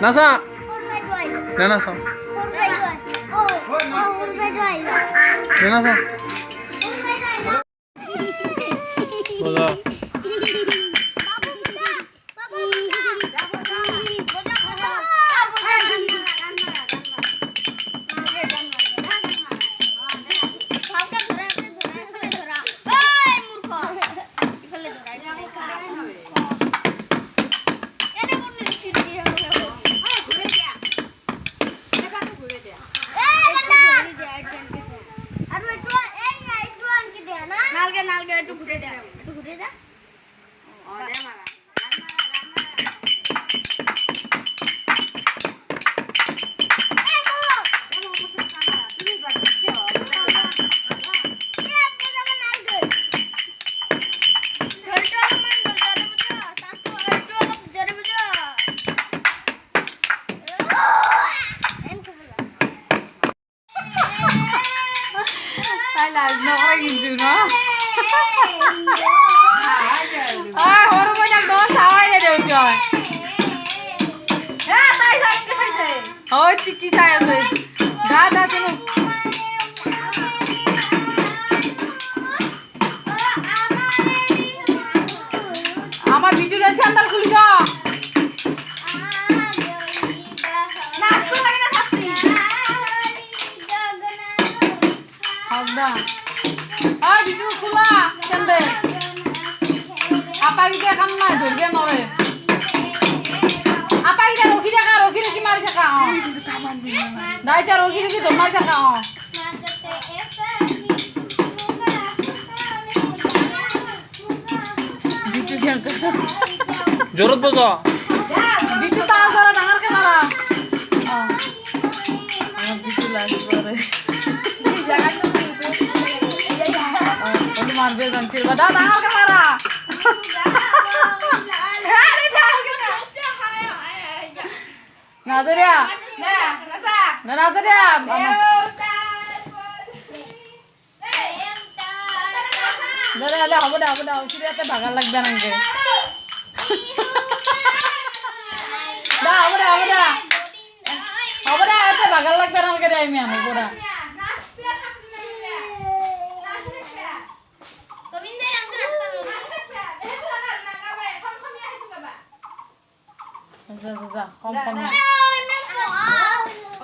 Nasa? Na nasa? Na nasa? Bola. আমার ভিডিওটা channel খুলি দাও নাচতে লাগে না থাকছি হগদা ভিডিও খোলা চ্যানেল আপা কি কাম নাই ধরবে নরে আপা কি রকি মারি থাকা দাইতা রকি তো মারি থাকা জোরত বজা বিটু তার জরা ডাঙর কে মারা আমার বিটু লাগবে এই জায়গা তো ওই মারবে জানতির বাদা ডাঙর কে মারা নাদরিয়া না নাদরিয়া দাদা হলে হবে না ওইটাতে ভাগার লাগবে না কে দা হবে না এতে ভাগার লাগবে না কে আমি আনো পুরা যা কম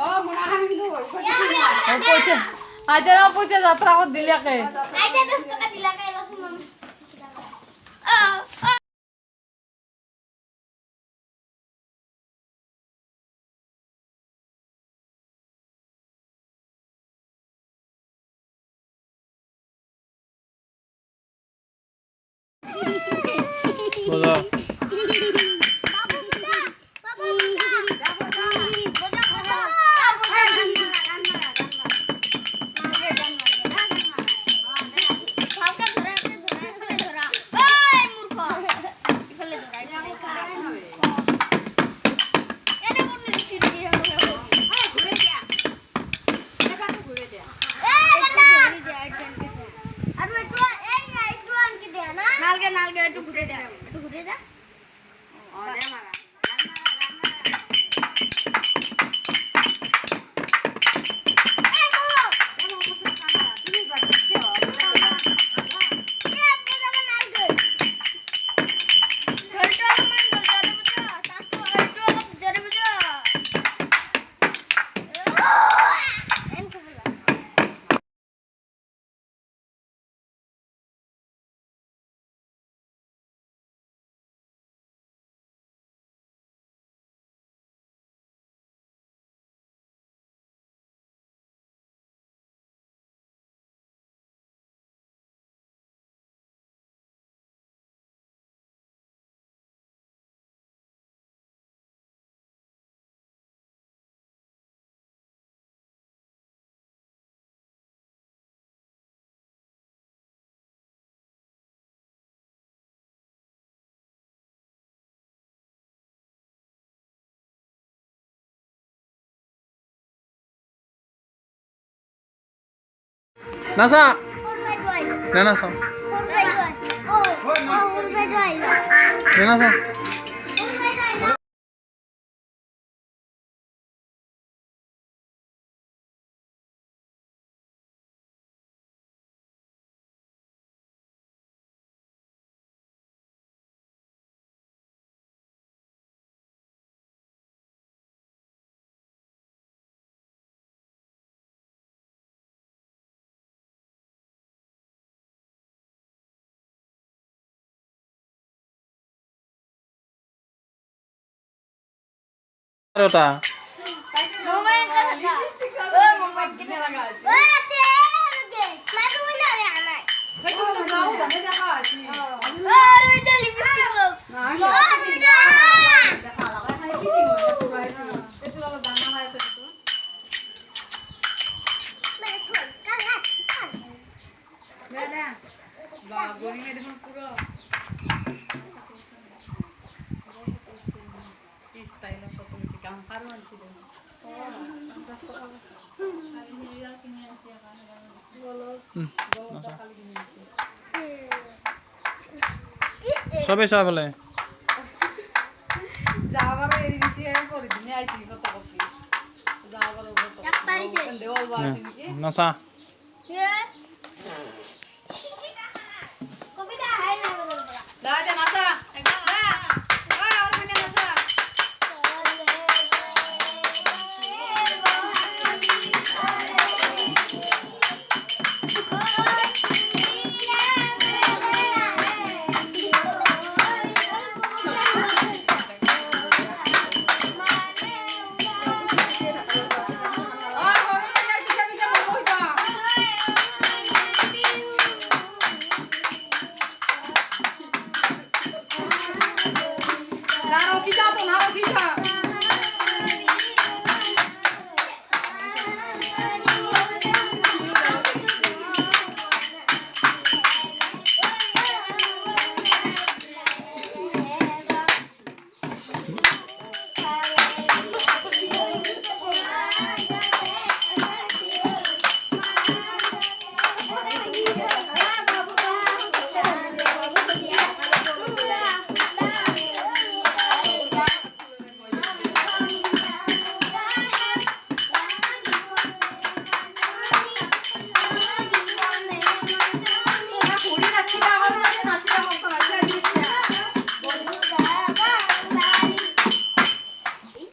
ও মনা খান কিন্তু পয়সা আইতে না পয়সা যাত্রা কর দিলাকে আইতে 10 টাকা দিলাকে এরকম बोला नालगे একটু ঘুরে দে ও দে মারা nasa na nasa na nasa আর ওটা সবে সব বলে নসা